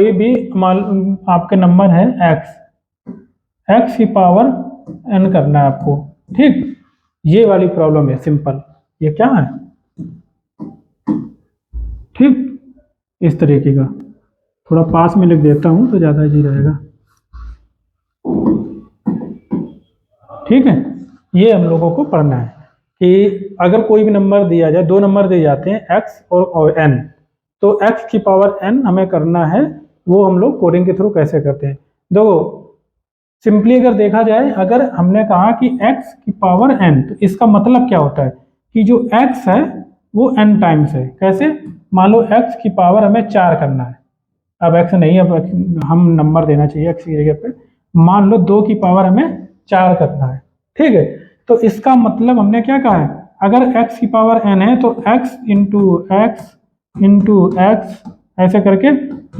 कोई भी आपके नंबर है एक्स की पावर n करना है आपको, ठीक। ये वाली प्रॉब्लम है सिंपल, ये क्या है, ठीक। इस तरीके का थोड़ा पास में लिख देता हूं तो ज़्यादा इजी रहेगा, ठीक है। ये हम लोगों को पढ़ना है कि अगर कोई भी नंबर दिया जाए, दो नंबर दिए जाते हैं x और n, तो x की पावर n हमें करना है, वो हम लोग कोडिंग के थ्रू कैसे करते हैं। देखो सिंपली अगर देखा जाए, अगर हमने कहा कि x की पावर n, तो इसका मतलब क्या होता है कि जो x है वो n टाइम्स है। कैसे, मान लो x की पावर हमें 4 करना है, अब x नहीं, अब हम नंबर देना चाहिए x की जगह पे, मान लो 2 की पावर हमें 4 करना है, ठीक है। तो इसका मतलब हमने क्या कहा है, अगर x की पावर n है तो x इंटू एक्स ऐसे करके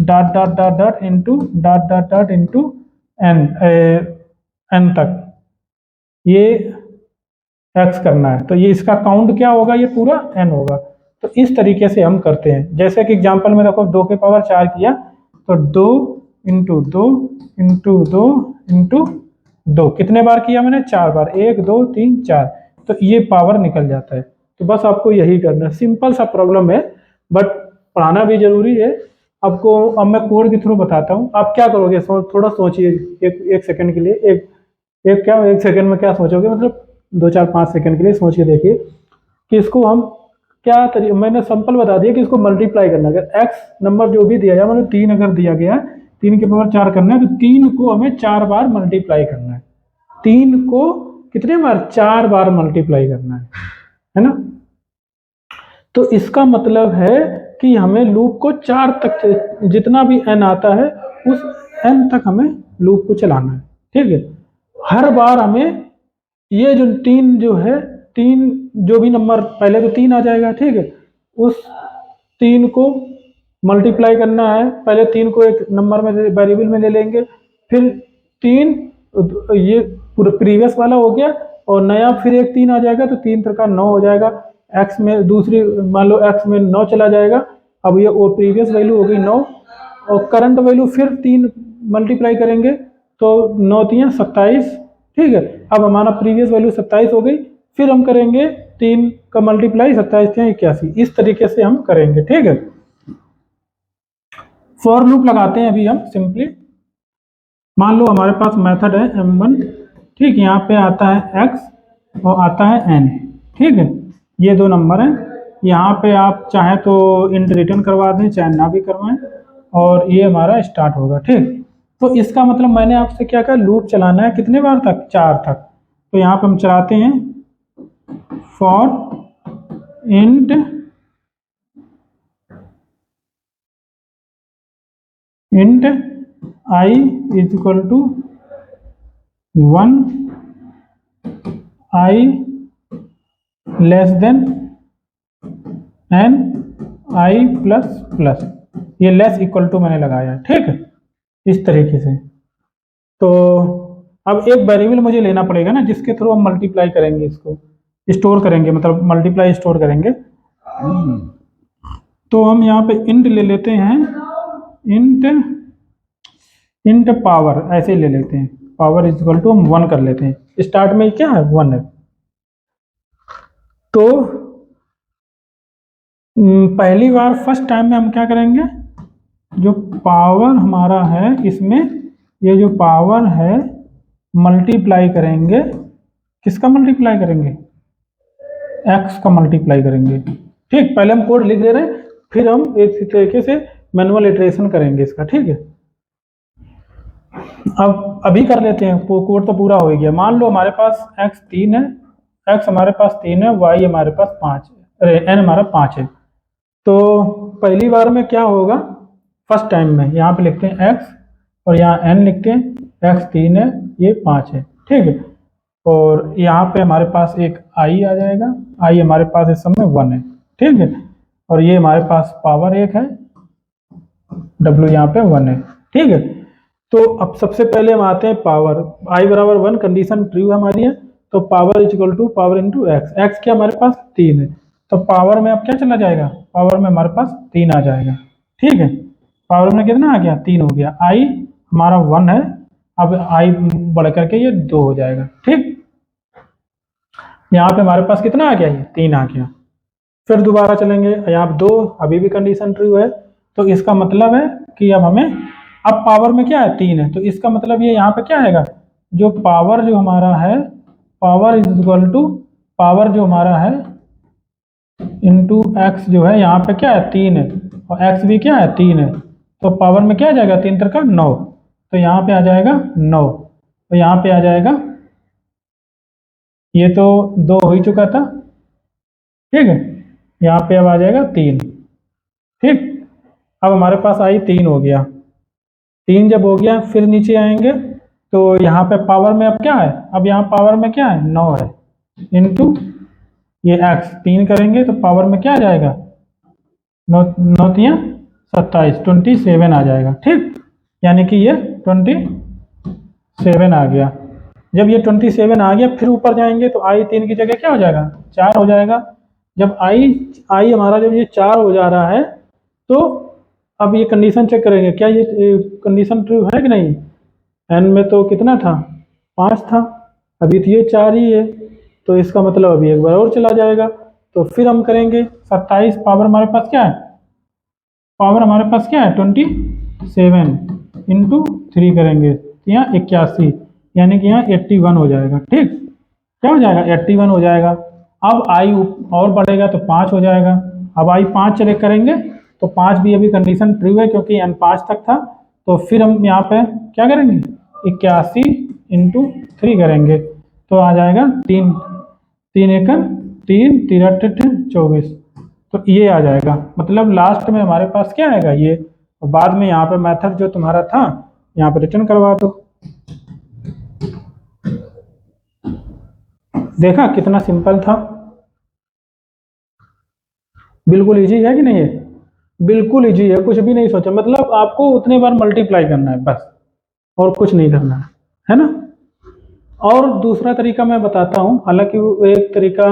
dot dot dot dot into dot dot dot into n तक ये x करना है। तो ये इसका काउंट क्या होगा, ये पूरा n होगा। तो इस तरीके से हम करते हैं। जैसे कि एग्जांपल में देखो 2 के पावर 4 किया तो 2 इंटू 2 इंटू 2 इंटू 2, कितने बार किया मैंने, 4 बार, 1 2 3 4, तो ये पावर निकल जाता है। तो बस आपको यही करना है, सिंपल सा प्रॉब्लम है, बट पढ़ाना भी जरूरी है आपको। अब मैं कोड के थ्रू बताता हूँ, आप क्या करोगे, थोड़ा सोचिए एक सेकंड के लिए, एक सेकंड में क्या सोचोगे, मतलब 2 4 5 सेकंड के लिए सोच के देखिए कि इसको हम क्या तरीके, मैंने सिंपल बता दिया कि इसको मल्टीप्लाई करना है। अगर x नंबर जो भी दिया जाए, मतलब 3 अगर दिया गया है, 3 के पावर 4 करना है, तो 3 को हमें 4 बार मल्टीप्लाई करना है। 3 को कितने बार, 4 बार मल्टीप्लाई करना है ना। तो इसका मतलब है कि हमें लूप को 4 तक, जितना भी n आता है उस n तक हमें लूप को चलाना है, ठीक है। हर बार हमें ये जो 3 जो है, 3 जो भी नंबर, पहले तो 3 आ जाएगा, ठीक है, उस 3 को मल्टीप्लाई करना है। पहले 3 को एक नंबर में वेरिएबल में ले लेंगे, फिर 3 ये पूरा प्रीवियस वाला हो गया, और नया फिर एक 3 आ जाएगा, तो 3 3 9 हो जाएगा। x में दूसरी, मान लो x में 9 चला जाएगा, अब ये और प्रीवियस वैल्यू हो गई 9, और करंट वैल्यू फिर 3 मल्टीप्लाई करेंगे तो 9 3 27, ठीक है। अब हमारा प्रीवियस वैल्यू 27 हो गई, फिर हम करेंगे 3 का मल्टीप्लाई, 27 3 81, इस तरीके से हम करेंगे, ठीक है। फॉर लूप लगाते हैं अभी हम सिंपली। मान लो हमारे पास मेथड है m1, ठीक, यहाँ पे आता है x और आता है n, ठीक है। ये दो नंबर हैं, यहाँ पे आप चाहें तो इंट रिटर्न करवा दें, चाहे ना भी करवाएं, और ये हमारा स्टार्ट होगा, ठीक। तो इसका मतलब मैंने आपसे क्या कहा, लूप चलाना है कितने बार तक, 4 तक। तो यहाँ पे हम चलाते हैं for int i is equal to 1, i less than n, i plus plus, ये लेस इक्वल टू मैंने लगाया, ठीक है, इस तरीके से। तो अब एक वेरिएबल मुझे लेना पड़ेगा ना, जिसके थ्रू हम मल्टीप्लाई करेंगे, इसको स्टोर करेंगे, मतलब मल्टीप्लाई स्टोर करेंगे। तो हम यहाँ पे इंट ले लेते हैं, इंट पावर ऐसे ही ले लेते हैं, पावर इज इक्वल टू हम 1 कर लेते हैं। स्टार्ट में क्या है, 1 है। तो पहली बार फर्स्ट टाइम में हम क्या करेंगे, जो पावर हमारा है इसमें, ये जो पावर है मल्टीप्लाई करेंगे, किसका मल्टीप्लाई करेंगे, x का मल्टीप्लाई करेंगे, ठीक। पहले हम कोड लिख दे रहे हैं, फिर हम एक तरीके से मैनुअल इटरेशन करेंगे इसका, ठीक है। अब अभी कर लेते हैं, कोड तो पूरा हो गया। मान लो हमारे पास x 3 है, x हमारे पास 3 है, y हमारे पास 5 है, अरे n हमारा 5 है। तो पहली बार में क्या होगा, फर्स्ट टाइम में यहाँ पे लिखते हैं x और यहाँ n लिखते हैं, x 3 है, ये 5 है, ठीक है। और यहाँ पे हमारे पास एक i आ जाएगा, i हमारे पास इस समय 1 है, ठीक है। और ये हमारे पास पावर 1 है, w यहाँ पे 1 है, ठीक है। तो अब सबसे पहले हम आते हैं पावर, i बराबर 1 कंडीशन ट्रू हमारी है, तो power is equal to power into x, x क्या हमारे पास 3 है, तो पावर में अब क्या चला जाएगा, पावर में हमारे पास 3 आ जाएगा, ठीक है। पावर में कितना आ गया, 3 हो गया। आई हमारा 1 है, अब आई बढ़ करके ये 2 हो जाएगा। ठीक, यहाँ पे हमारे पास कितना आ गया, ये 3 आ गया। फिर दोबारा चलेंगे, यहाँ पे 2, अभी भी कंडीशन ट्रू है, तो इसका मतलब है कि अब हमें, अब पावर में क्या है, 3 है, तो इसका मतलब ये यहाँ पे क्या आएगा, जो पावर जो हमारा है, power is equal to, power जो हमारा है इंटू एक्स जो है, यहाँ पे क्या है 3 है, और एक्स भी क्या है 3 है, तो पावर में क्या आ जाएगा, 3 का 9, तो यहाँ पे आ जाएगा 9, तो यहाँ पे आ जाएगा, ये तो 2 हो ही चुका था, ठीक है, यहाँ पे अब आ जाएगा 3। ठीक, अब हमारे पास आई 3 हो गया। 3 जब हो गया फिर नीचे आएंगे, तो यहाँ पे पावर में अब क्या है, अब यहाँ पावर में क्या है, 9 है, इंटू ये x 3 करेंगे तो पावर में क्या आ जाएगा, 9 9 तियां 27, 27 आ जाएगा। ठीक, यानी कि ये 27 आ गया। जब ये 27 आ गया फिर ऊपर जाएंगे तो आई 3 की जगह क्या हो जाएगा, 4 हो जाएगा। जब आई हमारा जब ये 4 हो जा रहा है, तो अब ये कंडीशन चेक करेंगे, क्या ये कंडीशन ट्रू है कि नहीं। एन में तो कितना था, 5 था, अभी तो ये 4 ही है, तो इसका मतलब अभी एक बार और चला जाएगा। तो फिर हम करेंगे 27, पावर हमारे पास क्या है, पावर हमारे पास क्या है 27 इंटू 3 करेंगे तो यहाँ 81, यानी कि यहाँ 81 हो जाएगा। ठीक, क्या हो जाएगा, 81 हो जाएगा। अब आई और बढ़ेगा तो 5 हो जाएगा। अब आई 5 चले करेंगे तो 5 भी अभी कंडीशन ट्रू है क्योंकि एन 5 तक था, तो फिर हम यहाँ पे क्या करेंगे, 81 इंटू 3 करेंगे तो आ जाएगा 3 3 एकम 3 3 24, तो ये आ जाएगा। मतलब लास्ट में हमारे पास क्या आएगा ये, और बाद में यहाँ पे मेथड जो तुम्हारा था यहाँ पे रिटर्न करवा दो। देखा कितना सिंपल था, बिल्कुल इजी है कि नहीं है, बिल्कुल इजी है, कुछ भी नहीं सोचा, मतलब आपको उतने बार मल्टीप्लाई करना है बस, और कुछ नहीं करना है ना। और दूसरा तरीका मैं बताता हूं, हालांकि वो एक तरीका,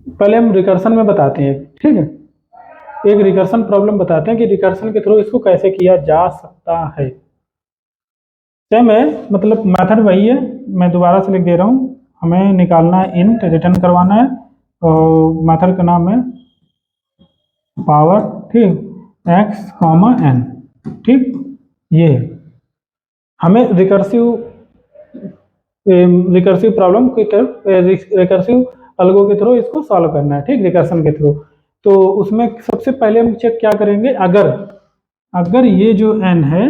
पहले हम रिकर्सन में बताते हैं, ठीक है, एक रिकर्सन प्रॉब्लम बताते हैं कि रिकर्सन के थ्रू इसको कैसे किया जा सकता है। सेम है, मतलब मेथड वही है, मैं दोबारा से लिख दे रहा हूँ। हमें निकालना है इंट, रिटर्न करवाना है, और मेथड का नाम है पावर, ठीक, एक्स कॉमा एन। ठीक, ये हमें रिकर्सिव प्रॉब्लम की तरफ, रिकर्सिव अलगो के थ्रू इसको सॉल्व करना है, ठीक, रिकर्सन के थ्रू। तो उसमें सबसे पहले हम चेक क्या करेंगे, अगर ये जो n है,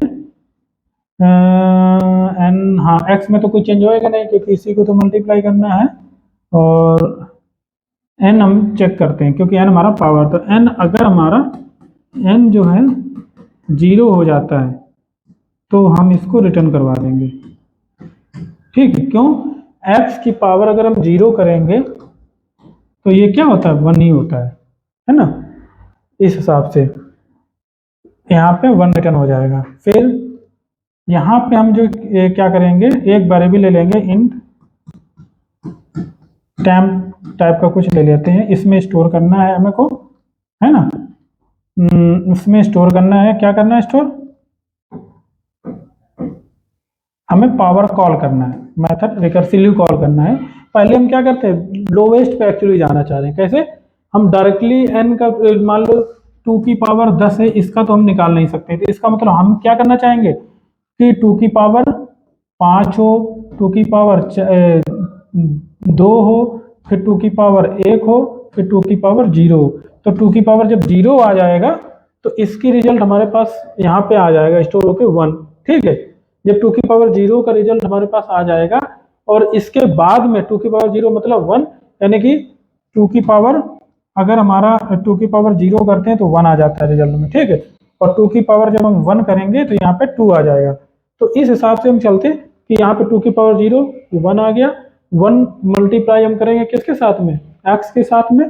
n, हाँ x में तो कोई चेंज होएगा नहीं क्योंकि इसी को तो मल्टीप्लाई करना है, और n हम चेक करते हैं क्योंकि n हमारा पावर, तो n अगर हमारा n जो है 0 हो जाता है तो हम इसको रिटर्न करवा देंगे। ठीक है, क्यों, x की पावर अगर हम 0 करेंगे तो ये क्या होता है, 1 ही होता है ना, इस हिसाब से यहाँ पे 1 रिटर्न हो जाएगा। फिर यहाँ पे हम जो क्या करेंगे, एक वेरिएबल ले लेंगे इंट टेम्प टाइप का कुछ ले लेते हैं, इसमें स्टोर करना है हमें को, है ना, इसमें स्टोर करना है, क्या करना है स्टोर, हमें पावर कॉल करना है, मेथड रिकर्सिवली कॉल करना है। पहले हम क्या करते हैं, लोवेस्ट पे एक्चुअली जाना चाह रहे हैं, कैसे, हम डायरेक्टली n का, मान लो 2 की पावर 10 है, इसका तो हम निकाल नहीं सकते, तो इसका मतलब हम क्या करना चाहेंगे कि 2 की पावर 5 हो, 2 की पावर 2 हो, फिर 2 की पावर 1 हो, फिर 2 की पावर 0 हो। तो 2 की पावर जब 0 आ जाएगा तो इसकी रिजल्ट हमारे पास यहाँ पे आ जाएगा स्टोर होके 1। ठीक है, जब 2 की पावर 0 का रिजल्ट हमारे पास आ जाएगा, और इसके बाद में 2 की पावर 0 मतलब 1, यानी कि 2 की पावर, अगर हमारा 2 की पावर 0 करते हैं तो 1 आ जाता है रिजल्ट में। ठीक है, और 2 की पावर जब हम 1 करेंगे तो यहाँ पे 2 आ जाएगा। तो इस हिसाब से हम चलते कि यहाँ पे 2 की पावर 0 1 आ गया, 1 मल्टीप्लाई हम करेंगे किसके साथ में, x के साथ में,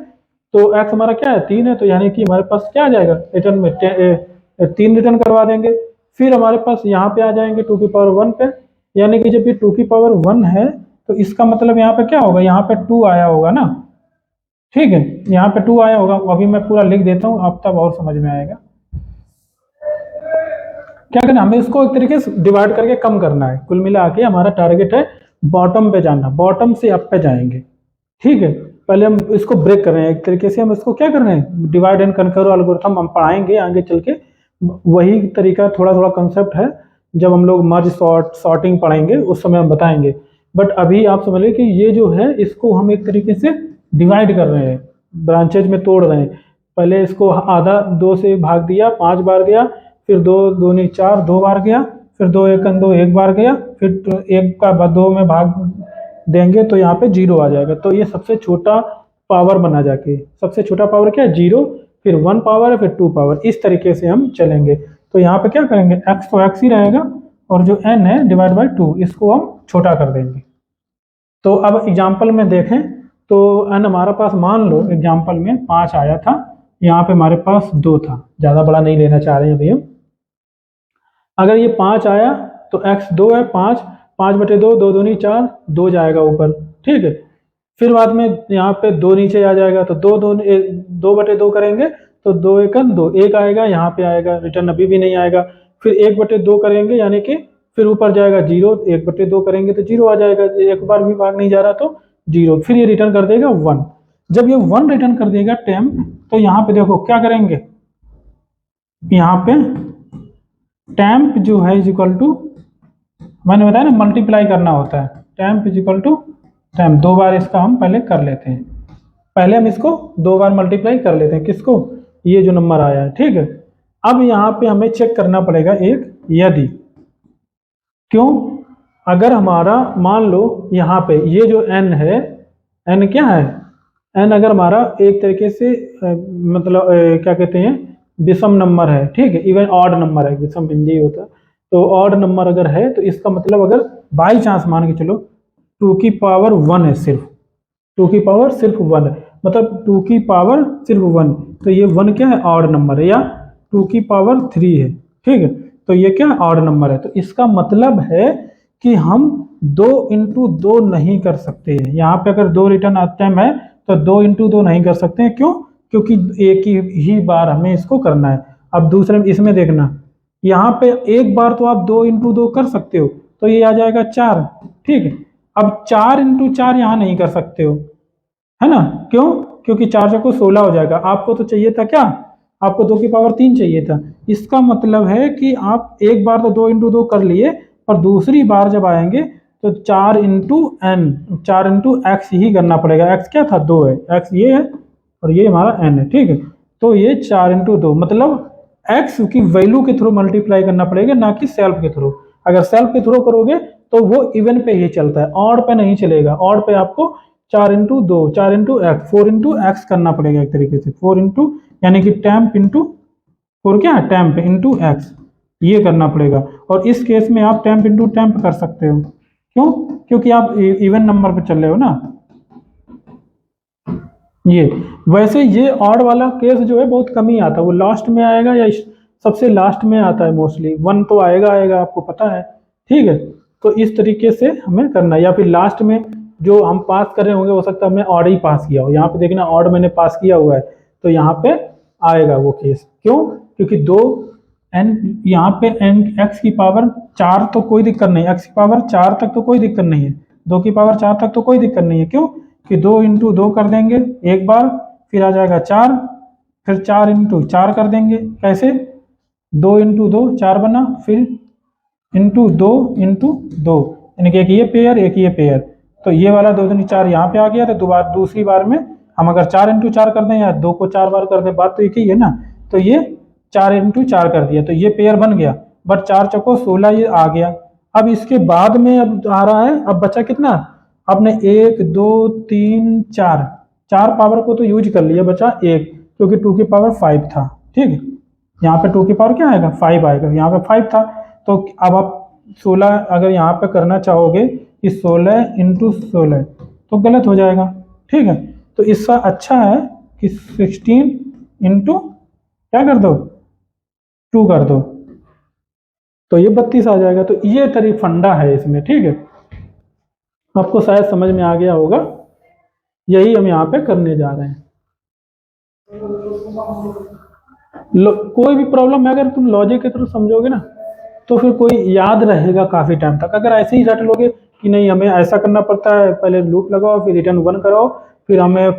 तो x हमारा क्या है 3 है, तो यानी कि हमारे पास क्या आ जाएगा रिटर्न में 3 रिटर्न करवा देंगे। फिर हमारे पास यहाँ पे आ जाएंगे 2 की पावर 1 पे, यानी कि जब ये 2 की पावर 1 है तो इसका मतलब यहाँ पे क्या होगा, यहाँ पे 2 आया होगा ना, ठीक है, यहाँ पे 2 आया होगा, अभी मैं पूरा लिख देता हूँ, अब तब और समझ में आएगा। क्या करना है, हमें इसको एक तरीके से डिवाइड करके कम करना है। कुल मिला के हमारा टारगेट है बॉटम पे जाना, बॉटम से अप पे जाएंगे। ठीक है, पहले हम इसको ब्रेक कर रहे हैं एक तरीके से, हम इसको क्या कर रहे हैं, डिवाइड एंड कनकर एल्गोरिथम हम पढ़ाएंगे आगे चल के। वही तरीका, थोड़ा थोड़ा कंसेप्ट है, जब हम लोग मर्ज सॉर्टिंग पढ़ेंगे उस समय हम बताएंगे। बट अभी आप समझ लीजिए कि ये जो है इसको हम एक तरीके से डिवाइड कर रहे हैं, ब्रांचेज में तोड़ रहे हैं। पहले इसको आधा, 2 से भाग दिया, 5 बार गया, फिर 2 दूनी 4, 2 बार गया, फिर 2 एकन 2, 1 बार गया, फिर 1 का 2 में भाग देंगे तो यहाँ पे 0 आ जाएगा। तो ये सबसे छोटा पावर बना जाके, सबसे छोटा पावर क्या है, 0, फिर 1 पावर है, फिर 2 पावर, इस तरीके से हम चलेंगे। तो यहाँ पे क्या करेंगे, x तो x ही रहेगा, और जो n है डिवाइड बाई 2, इसको हम छोटा कर देंगे। तो अब एग्जाम्पल में देखें तो n हमारा पास, मान लो एग्जाम्पल में 5 आया था, यहाँ पे हमारे पास 2 था, ज़्यादा बड़ा नहीं लेना चाह रहे हैं अभी हम। अगर ये 5 आया तो x 2 है, 5, 5/2, 2 दूनी 4, 2 जाएगा ऊपर। ठीक है, फिर बाद में यहाँ पे 2 नीचे आ जाएगा, तो 2/2 करेंगे तो 2 एकन 2, 1 आएगा, यहाँ पे आएगा, रिटर्न अभी भी नहीं आएगा। फिर 1/2 करेंगे, यानी कि फिर ऊपर जाएगा 0, 1/2 करेंगे तो 0 आ जाएगा, एक बार भी भाग नहीं जा रहा तो 0, फिर ये रिटर्न कर देगा 1। जब ये 1 रिटर्न कर देगा टेम्प, तो यहाँ पे देखो क्या करेंगे, यहाँ पे टेम्प जो है इज इक्वल टू, मैंने बताया ना मल्टीप्लाई करना होता है, temp is equal to temp, 2 बार इसका हम पहले कर लेते हैं, पहले हम इसको 2 बार मल्टीप्लाई कर लेते हैं, किसको, ये जो नंबर आया है। ठीक है, अब यहाँ पे हमें चेक करना पड़ेगा एक, यदि, क्यों, अगर हमारा मान लो यहाँ पे ये जो n है, n क्या है, n अगर हमारा एक तरीके से मतलब क्या कहते हैं, विषम नंबर है, ठीक है, इवन ऑड नंबर है, विषम हिंदी होता है, तो ऑड नंबर अगर है तो इसका मतलब, अगर बाई चांस मान के चलो 2 की पावर 1 है, सिर्फ 2 की पावर सिर्फ 1 है, मतलब 2 की पावर सिर्फ 1, तो ये 1 क्या है, ऑड नंबर है, या 2 की पावर 3 है। ठीक है, तो ये क्या है, ऑड नंबर है। तो इसका मतलब है कि हम 2 इंटू 2 नहीं कर सकते हैं। यहाँ पे अगर 2 रिटर्न टाइम है तो 2 इंटू 2 नहीं कर सकते हैं, क्यों, क्योंकि एक ही बार हमें इसको करना है। अब दूसरे इसमें देखना, यहाँ पे एक बार तो आप 2 इंटू 2 कर सकते हो, तो ये आ जाएगा 4। ठीक है, अब 4 इंटू 4 यहाँ नहीं कर सकते हो, है ना, क्यों, क्योंकि 4 चौको 16 हो जाएगा, आपको तो चाहिए था क्या, आपको 2 की पावर 3 चाहिए था। इसका मतलब है कि आप एक बार तो 2 इंटू 2 कर लिए, और दूसरी बार जब आएंगे तो 4 इंटू एन, 4 इंटू एक्स ही करना पड़ेगा। एक्स क्या था, 2 है, एक्स ये है, और ये हमारा एन है। ठीक है, तो ये 4 इंटू 2, मतलब एक्स की वैल्यू के थ्रू मल्टीप्लाई करना पड़ेगा, ना कि सेल्फ के थ्रू। अगर सेल्फ के थ्रू करोगे तो वो इवन पे ही चलता है, ऑड पे नहीं चलेगा। ऑड पे आपको 4 into 2, 4 into x, 4 into x करना पड़ेगा एक तरीके से, 4 इंटू, यानी कि टेम्प इंटू 4, क्या है, टेम्प इंटू एक्स, ये करना पड़ेगा। और इस केस में आप टेम्प इंटू टेम्प कर सकते हो, क्यों, क्योंकि आप इवन नंबर पे चल रहे हो ना। ये वैसे ये ऑड वाला केस जो है बहुत कम ही आता है, वो लास्ट में आएगा, या सबसे लास्ट में आता है मोस्टली, 1 तो आएगा आएगा, आपको पता है। ठीक है, तो इस तरीके से हमें करना है, या फिर लास्ट में जो हम पास कर रहे होंगे, हो सकता है हमने ऑड ही पास किया हो, यहाँ पे देखना ऑड मैंने पास किया हुआ है, तो यहाँ पे आएगा वो केस, क्यों, क्योंकि 2 एन, यहाँ पे एन एक्स की पावर 4 तो कोई दिक्कत नहीं, एक्स की पावर 4 तक तो कोई दिक्कत नहीं है, 2 की पावर 4 तक तो कोई दिक्कत नहीं है, क्यों कि 2 इंटू 2 कर देंगे एक बार, फिर आ जाएगा 4, फिर 4 इंटू 4 कर देंगे, कैसे, 2 इंटू 2 4 बना, फिर इंटू 2 इंटू 2, यानी कि एक ये पेयर एक ये पेयर, तो ये वाला 2 दूनी 4 यहाँ पे आ गया। तो दोबारा दूसरी बार में हम अगर 4 इंटू 4 कर दें या 2 को 4 बार कर दें, बात तो एक ही है ना। तो ये 4 इंटू 4 कर दिया, तो ये पेयर बन गया, बट 4 चौको 16 ये आ गया। अब इसके बाद में अब आ रहा है, अब बचा कितना, आपने 1 2 3 4, 4 पावर को तो यूज कर लिया, बचा 1, क्योंकि 2 की पावर 5 था। ठीक है, यहाँ पे 2 की पावर क्या आएगा, 5 आएगा, यहाँ पे 5 था। तो अब आप 16 अगर यहाँ पे करना चाहोगे कि 16 इंटू 16, तो गलत हो जाएगा। ठीक है, तो इसका अच्छा है कि 16 इंटू क्या कर दो, 2 कर दो, तो ये 32 आ जाएगा। तो ये तरी फंडा है इसमें। ठीक है, आपको शायद समझ में आ गया होगा। यही हम यहाँ पे करने जा रहे हैं। कोई भी प्रॉब्लम है अगर तुम लॉजिक के थ्रू समझोगे ना तो फिर कोई याद रहेगा काफी टाइम तक। अगर ऐसे ही रट लोगे कि नहीं हमें ऐसा करना पड़ता है, पहले लूप लगाओ फिर रिटर्न 1 कराओ, फिर हमें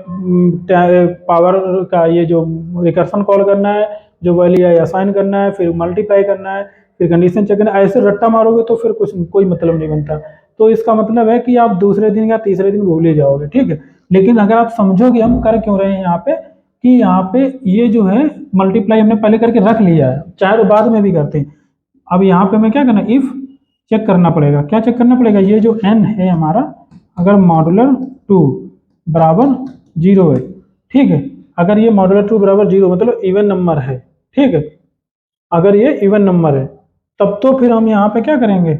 पावर का ये जो रिकर्सन कॉल करना है, जो वैल्यू है असाइन करना है, फिर मल्टीप्लाई करना है, फिर कंडीशन चेक करना है, ऐसे रट्टा मारोगे तो फिर कुछ कोई मतलब नहीं बनता। तो इसका मतलब है कि आप दूसरे दिन या तीसरे दिन भूल ही जाओगे, ठीक है। लेकिन अगर आप समझोगे हम कर क्यों रहे हैं यहाँ पे, कि यहाँ पे ये जो है मल्टीप्लाई हमने पहले करके रख लिया है, चाहे वो बाद में भी करते हैं। अब यहाँ पे हमें क्या करना है, इफ चेक करना पड़ेगा। क्या चेक करना पड़ेगा, ये जो n है हमारा, अगर मॉडुलर 2 बराबर 0 है, ठीक है, अगर ये मॉडुलर 2 बराबर 0 मतलब इवन नंबर है, ठीक है, अगर ये इवन नंबर है तब तो फिर हम यहाँ पे क्या करेंगे,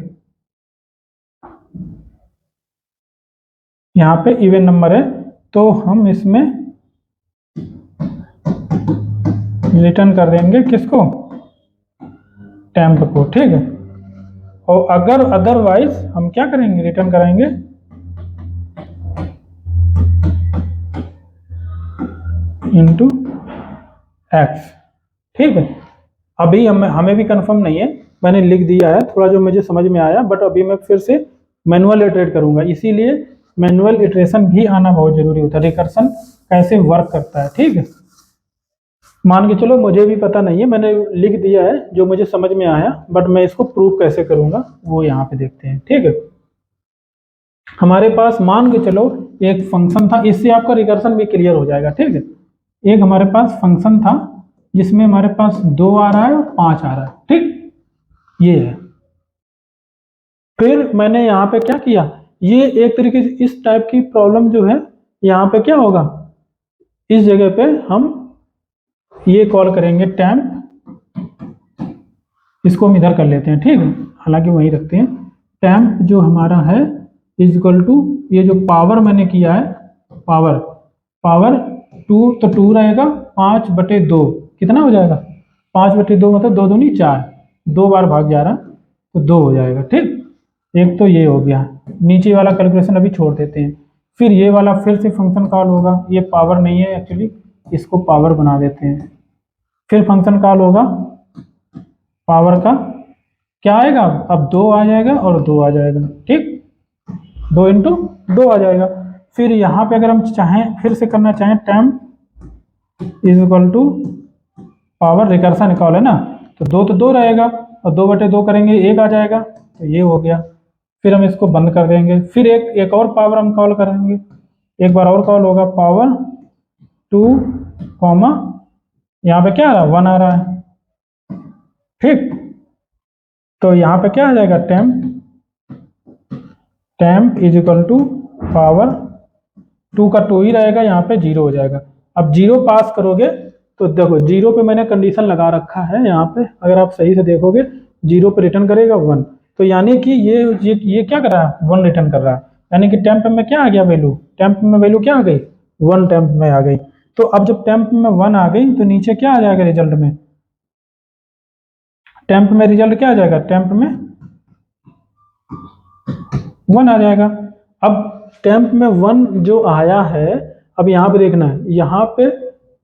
यहाँ पे इवन नंबर है तो हम इसमें रिटर्न कर देंगे किसको, टेम्प को, ठीक है। और अगर अदरवाइज हम क्या करेंगे, रिटर्न कराएंगे इंटू एक्स, ठीक है। अभी हमें भी कंफर्म नहीं है, मैंने लिख दिया है थोड़ा जो मुझे समझ में आया, बट अभी मैं फिर से मैनुअल इटरेट करूंगा, इसीलिए मैनुअल इटरेशन भी आना बहुत जरूरी होता है, रिकर्सन कैसे वर्क करता है, ठीक है। मान के चलो मुझे भी पता नहीं है, मैंने लिख दिया है जो मुझे समझ में आया, बट मैं इसको प्रूव कैसे करूंगा वो यहाँ पे देखते हैं, ठीक है। हमारे पास मान के चलो एक फंक्शन था, इससे आपका रिकर्सन भी क्लियर हो जाएगा, ठीक है। एक हमारे पास फंक्शन था जिसमें हमारे पास 2 आ रहा है और 5 आ रहा है, ठीक, ये है। फिर मैंने यहाँ पे क्या किया, ये एक तरीके से इस टाइप की प्रॉब्लम जो है, यहाँ पे क्या होगा, इस जगह पे हम ये कॉल करेंगे टेम्प, इसको हम इधर कर लेते हैं, ठीक है, हालांकि वहीं रखते हैं। टेम्प जो हमारा है इज इक्वल टू, ये जो पावर मैंने किया है, पावर पावर 2, तो 2 रहेगा 5/2, कितना हो जाएगा 5/2 मतलब 2 दूनी 4, 2 बार भाग जा रहा तो 2 हो जाएगा, ठीक। एक तो ये हो गया, नीचे वाला कैलकुलेशन अभी छोड़ देते हैं। फिर ये वाला फिर से फंक्शन कॉल होगा, ये पावर नहीं है एक्चुअली, इसको पावर बना देते हैं। फिर फंक्शन कॉल होगा पावर का, क्या आएगा, अब 2 आ जाएगा और 2 आ जाएगा, ठीक, 2 इंटू 2 आ जाएगा। फिर यहाँ पे अगर हम चाहें फिर से करना चाहें, temp is equal to power recursion call है ना, तो 2 तो 2 रहेगा और 2/2 करेंगे 1 आ जाएगा, तो ये हो गया। फिर हम इसको बंद कर देंगे, फिर एक और पावर हम कॉल करेंगे, एक बार और कॉल होगा पावर 2 कॉमा, यहाँ पे क्या आ रहा है 1 आ रहा है, ठीक। तो यहाँ पे क्या आ जाएगा, temp is equal to power 2 का 2 ही रहेगा, यहाँ पे 0 हो जाएगा। अब 0 पास करोगे तो देखो 0 पे मैंने कंडीशन लगा रखा है, यहाँ पे अगर आप सही से देखोगे 0 पे रिटर्न करेगा 1, तो यानी कि ये क्या कर रहा है, 1 रिटर्न कर रहा है, यानी कि टेम्प में क्या आ गया वैल्यू, टेम्प में वैल्यू क्या आ गई, 1 टेम्प में आ गई। तो अब जब टेम्प में 1 आ गई तो नीचे क्या आ जाएगा रिजल्ट में, टेम्प में रिजल्ट क्या आ जाएगा, टेम्प में 1 आ जाएगा। अब टेम्प में 1 जो आया है, अब यहाँ पे देखना है, यहाँ पे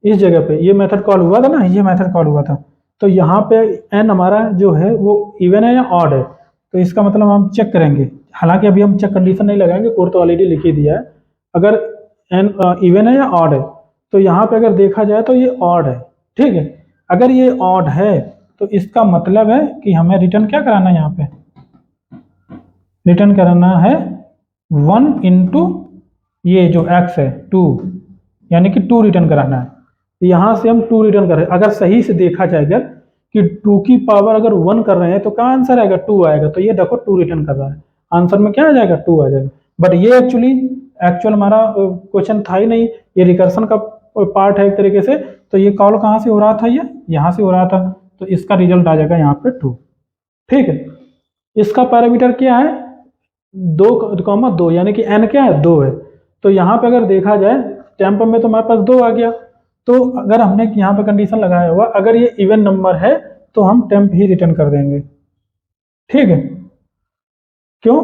इस जगह पे ये मेथड कॉल हुआ था ना, ये मेथड कॉल हुआ था, तो यहाँ पे एन हमारा जो है वो इवन है या ऑड है, तो इसका मतलब हम चेक करेंगे, हालांकि अभी हम चेक कंडीशन नहीं लगाएंगे, कोड तो ऑलरेडी लिख ही दिया है। अगर एन इवन है या ऑड है, तो यहाँ पे अगर देखा जाए तो ये ऑड है, ठीक है। अगर ये ऑड है तो इसका मतलब है कि हमें रिटर्न क्या कराना है, यहाँ पे रिटर्न कराना है 1 इंटू ये जो x है 2, यानी कि 2 रिटर्न कराना है। यहाँ से हम 2 रिटर्न कर रहे हैं, अगर सही से देखा जाएगा कि 2 की पावर अगर 1 कर रहे हैं तो क्या आंसर आएगा, 2 आएगा, तो ये देखो 2 रिटर्न कर रहा है, आंसर में क्या आ जाएगा, 2 आ जाएगा। बट ये एक्चुअल हमारा क्वेश्चन था ही नहीं, ये रिकर्सन का पार्ट है एक तरीके से, तो ये कॉल कहाँ से हो रहा था, ये यहाँ से हो रहा था, तो इसका रिजल्ट आ जाएगा यहाँ पे 2, ठीक है। इसका पैरामीटर क्या है, 2,2, यानी कि n क्या है, 2 है। तो यहाँ पे अगर देखा जाए टेम्प में तो हमारे पास 2 आ गया, तो अगर हमने यहाँ पे कंडीशन लगाया हुआ अगर ये इवन नंबर है तो हम टेम्प ही रिटर्न कर देंगे, ठीक है। क्यों,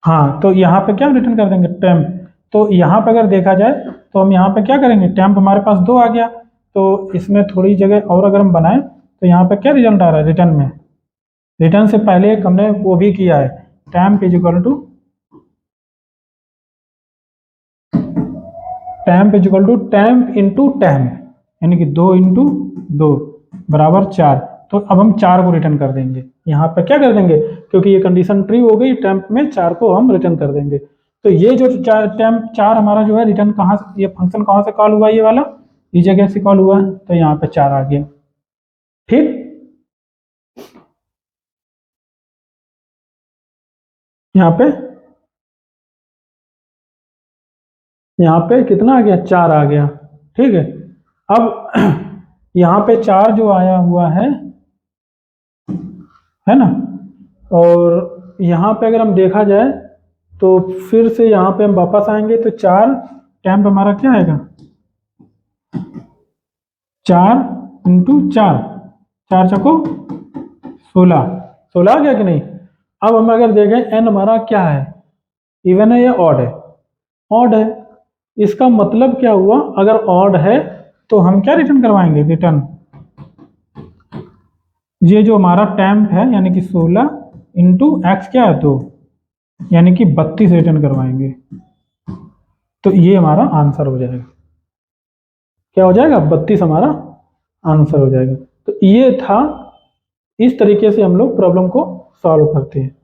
हाँ, तो यहाँ पे क्या रिटर्न कर देंगे, टेम्प। तो यहाँ पे अगर देखा जाए तो हम यहाँ पे क्या करेंगे, टेम्प हमारे पास 2 आ गया, तो इसमें थोड़ी जगह और अगर हम बनाएं तो यहाँ पे क्या रिजल्ट आ रहा है रिटर्न में, रिटर्न से पहले एक हमने वो भी किया है, temp is equal to temp into temp, यानी कि 2 इंटू 2 बराबर 4। तो अब हम 4 को रिटर्न कर देंगे, यहाँ पे क्या कर देंगे, क्योंकि ये कंडीशन ट्रू हो गई, टेम्प में 4 को हम रिटर्न कर देंगे। तो ये जो टेम्प 4 हमारा जो है रिटर्न कहाँ से, ये फंक्शन कहाँ से कॉल हुआ, ये वाला इस जगह से कॉल हुआ है, तो यहाँ पे 4 आ गया। ठीक, यहाँ पे कितना आ गया, 4 आ गया। ठीक है, अब यहाँ पे 4 जो आया हुआ है ना, और यहाँ पे अगर हम देखा जाए तो फिर से यहाँ पे हम वापस आएंगे तो 4 टेम्प हमारा क्या आएगा, 4 इंटू 4, 4 चौको 16, 16 आ गया कि नहीं। अब हम अगर देखें एन हमारा क्या है, इवन है या ऑड है, ऑड है। इसका मतलब क्या हुआ, अगर ऑड है तो हम क्या रिटर्न करवाएंगे, रिटर्न ये जो हमारा टेम्प है यानी कि 16 इंटू एक्स क्या है 2, यानी कि 32 रिटर्न करवाएंगे। तो ये हमारा आंसर हो जाएगा, क्या हो जाएगा, 32 हमारा आंसर हो जाएगा। तो ये था, इस तरीके से हम लोग प्रॉब्लम को सॉल्व करते हैं।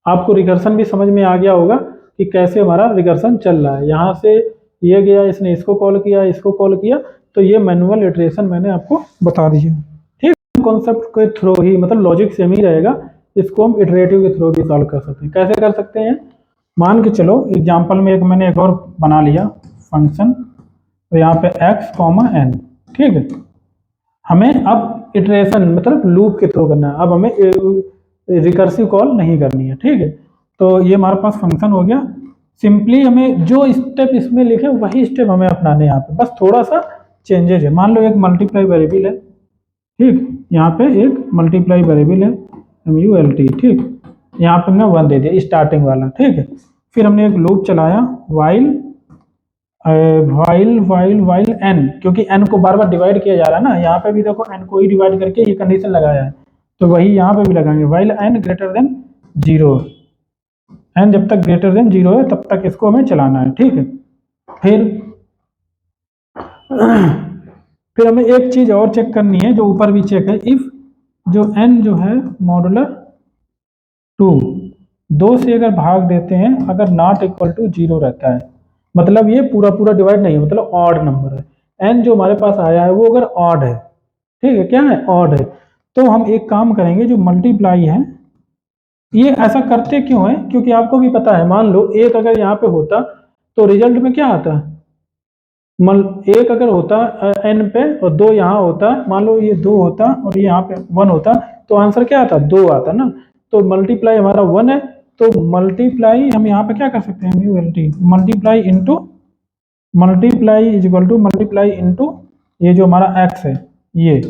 आपको रिकर्सन भी समझ में आ गया होगा कि कैसे हमारा रिकर्सन चल रहा है, यहाँ से ये गया, इसने इसको कॉल किया, इसको कॉल किया, तो ये मैनुअल इटरेशन मैंने आपको बता दी है। ठीक, कॉन्सेप्ट के थ्रू ही, मतलब लॉजिक सेम ही रहेगा, इसको हम इटरेटिव के थ्रू भी सॉल्व कर सकते हैं। कैसे कर सकते हैं, मान के चलो एग्जाम्पल में मैंने एक और बना लिया फंक्शन, तो यहाँ पे x, n, ठीक है। हमें अब इटरेशन मतलब लूप के थ्रू करना है, अब हमें रिकर्सिव कॉल नहीं करनी है। ठीक है, तो ये हमारे पास फंक्शन हो गया। सिंपली हमें जो स्टेप इसमें लिखे वही स्टेप हमें अपनाने हैं यहाँ पे, बस थोड़ा सा चेंजेज है। मान लो एक मल्टीप्लाई वेरिएबल है, ठीक, यहाँ पे एक मल्टीप्लाई वेरिएबल है MULT, ठीक, यहाँ पे हमने 1 दे दिया स्टार्टिंग वाला। ठीक है, फिर हमने एक लूप चलाया वाइल वाइल n, क्योंकि n को बार बार डिवाइड किया जा रहा है ना, यहाँ पे भी देखो n को ही डिवाइड करके ये कंडीशन लगाया है, तो वही यहाँ पे भी लगाएंगे, while n greater than 0, n जब तक ग्रेटर देन 0 है तब तक इसको हमें चलाना है। ठीक है, फिर हमें एक चीज और चेक करनी है, जो ऊपर भी चेक है, इफ जो n जो है मॉडुलर 2 से अगर भाग देते हैं, अगर नॉट इक्वल टू 0 रहता है, मतलब ये पूरा पूरा डिवाइड नहीं है, मतलब ऑड नंबर है, n जो हमारे पास आया है वो अगर ऑड है, ठीक है, क्या है, ऑड है, तो हम एक काम करेंगे, जो मल्टीप्लाई है, ये ऐसा करते क्यों है, क्योंकि आपको भी पता है, मान लो एक अगर यहाँ पे होता तो रिजल्ट में क्या आता, एक अगर होता n पे और 2 यहाँ होता, मान लो ये 2 होता और ये यहाँ पे 1 होता, तो आंसर क्या आता, 2 आता ना। तो मल्टीप्लाई हमारा 1 है, तो मल्टीप्लाई हम यहाँ पे क्या कर सकते हैं, MULT multiply into multiply is equal to multiply into ये जो हमारा x है ये,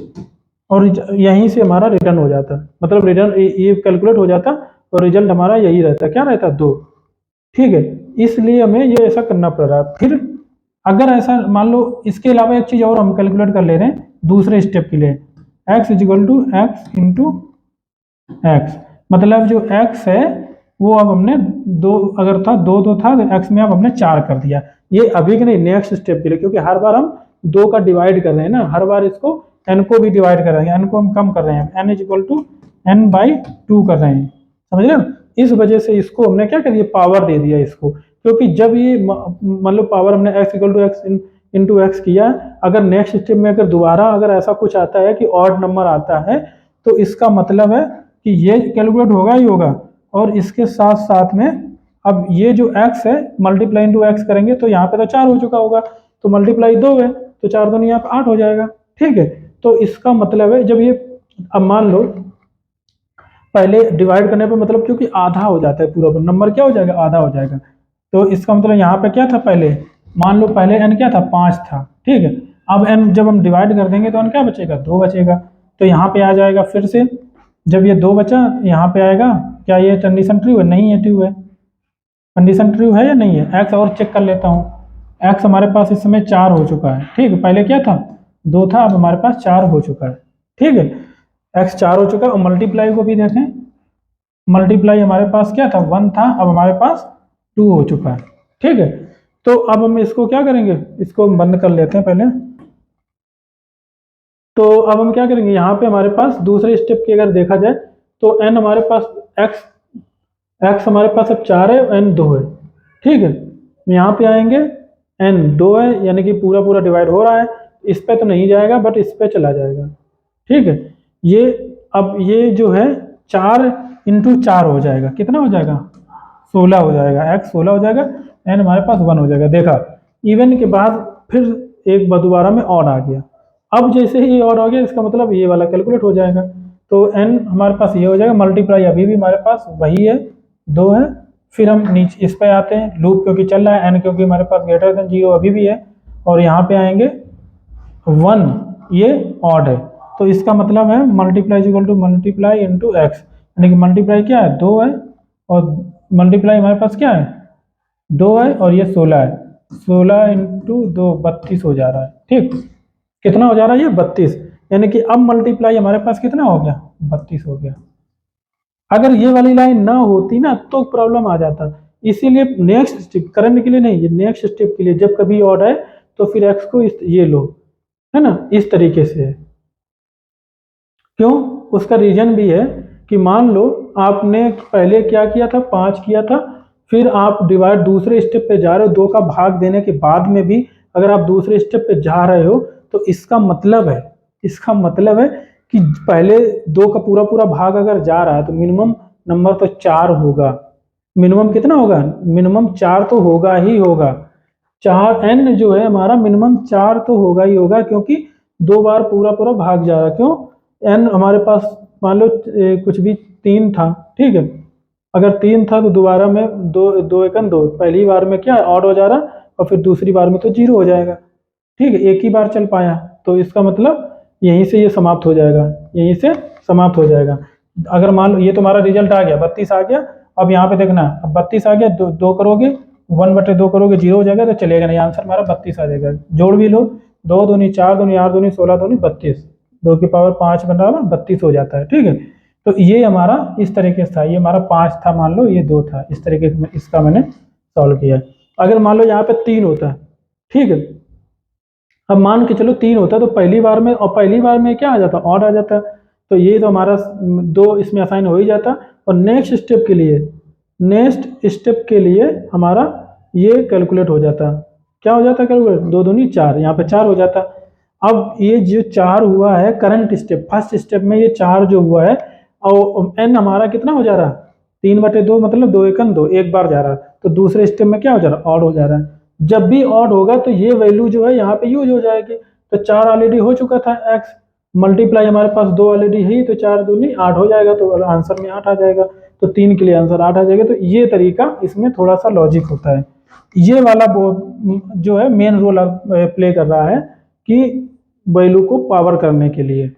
और यहीं से हमारा रिटर्न हो जाता, मतलब रिटर्न ये कैलकुलेट हो जाता और रिजल्ट हमारा यही रहता, क्या रहता, 2। ठीक है, इसलिए हमें ये ऐसा करना पड़ रहा है। फिर अगर ऐसा मान लो, इसके अलावा एक चीज और हम कैलकुलेट कर ले रहे हैं दूसरे स्टेप के लिए, x is equal to x into x, मतलब जो x है वो अब हमने 2 अगर था 2 था तो x में अब हमने 4 कर दिया, ये अभी के नहीं, नेक्स्ट स्टेप के लिए, क्योंकि हर बार हम 2 का डिवाइड कर रहे हैं ना, हर बार इसको n को भी डिवाइड कर रहे हैं, n को हम कम कर रहे हैं, n is equal to n/2 कर रहे हैं, समझ रहे हो। इस वजह से इसको हमने क्या कर दिया, पावर दे दिया इसको, क्योंकि जब ये मतलब पावर हमने x equal to x into x किया, अगर नेक्स्ट स्टेप में अगर दोबारा अगर ऐसा कुछ आता है कि ऑड नंबर आता है, तो इसका मतलब है कि ये कैलकुलेट होगा ही होगा, और इसके साथ साथ में अब ये जो x है मल्टीप्लाई इंटू एक्स करेंगे तो यहाँ पे तो 4 हो चुका होगा, तो मल्टीप्लाई 2 है तो 4 दूनी यहाँ पे 8 हो जाएगा। ठीक है, तो इसका मतलब है जब ये, अब मान लो पहले डिवाइड करने पे मतलब क्योंकि आधा हो जाता है, पूरा नंबर क्या हो जाएगा, आधा हो जाएगा, तो इसका मतलब यहाँ पे क्या था, पहले मान लो पहले n क्या था, 5 था, ठीक है, अब n जब हम डिवाइड कर देंगे तो n क्या बचेगा, 2 बचेगा, तो यहाँ पे आ जाएगा फिर से, जब ये 2 बचा यहाँ पे आएगा, क्या ये कंडीशन ट्रू है, नहीं है, ट्रू है, कंडीशन ट्रू है या नहीं है? एक्स और चेक कर लेता हूँ। एक्स हमारे पास इस समय 4 हो चुका है, ठीक है, पहले क्या था 2 था, अब हमारे पास 4 हो चुका है, ठीक है, एक्स 4 हो चुका है। और मल्टीप्लाई को भी देखें, मल्टीप्लाई हमारे पास क्या था 1 था, अब हमारे पास 2 हो चुका है, ठीक है। तो अब हम इसको क्या करेंगे, इसको हम बंद कर लेते हैं पहले। तो अब हम क्या करेंगे, यहाँ पे हमारे पास दूसरे स्टेप की अगर देखा जाए तो एन हमारे पास एक्स एक्स हमारे पास अब 4 है, एन 2 है, ठीक है। यहाँ पे आएंगे, एन 2 है, यानी कि पूरा पूरा डिवाइड हो रहा है, इस पे तो नहीं जाएगा बट इस पे चला जाएगा, ठीक है। ये अब ये जो है 4 इंटू 4 हो जाएगा, कितना हो जाएगा 16 हो जाएगा, एक्स 16 हो जाएगा, एन हमारे पास 1 हो जाएगा। देखा, इवन के बाद फिर एक दोबारा में ऑड आ गया। अब जैसे ही ये ऑड हो गया, इसका मतलब ये वाला कैलकुलेट हो जाएगा। तो एन हमारे पास ये हो जाएगा, मल्टीप्लाई अभी भी हमारे पास वही है 2 है। फिर हम नीचे इस पे आते हैं, लूप क्योंकि चल रहा है, एन क्योंकि हमारे पास ग्रेटर देन 0 अभी भी है, और यहाँ पे आएंगे 1, ये ऑड है, तो इसका मतलब है multiply equal to multiply into x, यानी कि मल्टीप्लाई क्या है 2 है, और मल्टीप्लाई हमारे पास क्या है 2 है, और ये 16 है, 16 इंटू 2 32 हो जा रहा है, ठीक, कितना हो जा रहा है ये 32, यानी कि अब मल्टीप्लाई हमारे पास कितना हो गया 32 हो गया। अगर ये वाली लाइन ना होती ना तो प्रॉब्लम आ जाता, इसीलिए नेक्स्ट स्टेप करंट के लिए नहीं, ये नेक्स्ट स्टेप के लिए जब कभी ऑड है तो फिर एक्स को ये लो, है ना, इस तरीके से है। क्यों, उसका रीजन भी है कि मान लो आपने पहले क्या किया था 5 किया था, फिर आप डिवाइड दूसरे स्टेप पे जा रहे हो, 2 का भाग देने के बाद में भी अगर आप दूसरे स्टेप पे जा रहे हो तो इसका मतलब है कि पहले 2 का पूरा पूरा भाग अगर जा रहा है तो मिनिमम नंबर तो 4 होगा, मिनिमम कितना होगा, मिनिमम 4 तो होगा ही होगा, 4 एन जो है हमारा मिनिमम 4 तो होगा ही होगा, क्योंकि 2 बार पूरा पूरा भाग जा रहा है। क्यों, एन हमारे पास मान लो कुछ भी 3 था, ठीक है, अगर 3 था तो दोबारा में 2 2 एकन 2, पहली बार में क्या ऑड हो जा रहा, और फिर दूसरी बार में तो 0 हो जाएगा, ठीक है, एक ही बार चल पाया, तो इसका मतलब यहीं से ये समाप्त हो जाएगा, यहीं से समाप्त हो जाएगा। अगर मान लो ये तुम्हारा रिजल्ट आ गया 32 आ गया, अब यहाँ पे देखना, अब 32 आ गया, 2 करोगे 1/2 करोगे 0 हो जाएगा, तो चलेगा नहीं, आंसर हमारा 32 आ जाएगा। जोड़ भी लो, 2 दूनी 4 दूनी 8 दूनी 16 दूनी 32, 2 की पावर 5 बराबर 32 हो जाता है, ठीक है। तो ये हमारा इस तरीके से था, ये हमारा 5 था, मान लो ये 2 था, इस तरीके से इसका मैंने सॉल्व किया। अगर मान लो यहाँ पे 3 होता है, ठीक है, अब मान के चलो 3 होता तो पहली बार में, और पहली बार में क्या आ जाता ऑड आ जाता, तो ये तो हमारा 2 इसमें असाइन हो ही जाता, और नेक्स्ट स्टेप के लिए हमारा ये कैलकुलेट हो जाता, क्या हो जाता कैलकुलेट, 2 दूनी 4, यहाँ पे 4 हो जाता। अब ये जो 4 हुआ है करंट स्टेप, फर्स्ट स्टेप में ये 4 जो हुआ है, और एन हमारा कितना हो जा रहा है 3/2, मतलब 2 एकन 2, एक बार जा रहा है, तो दूसरे स्टेप में क्या हो जा रहा है ऑड हो जा रहा है। जब भी ऑड होगा तो ये वैल्यू जो है यहाँ पे यूज हो जाएगी, तो 4 ऑलरेडी हो चुका था एक्स, मल्टीप्लाई हमारे पास 2 ऑलरेडी है, तो 4 दूनी 8 हो जाएगा, तो आंसर में 8 आ जाएगा, तो 3 के लिए आंसर 8 आ जाएगा। तो ये तरीका इसमें थोड़ा सा लॉजिक होता है, ये वाला जो है मेन रोल प्ले कर रहा है कि वैल्यू को पावर करने के लिए।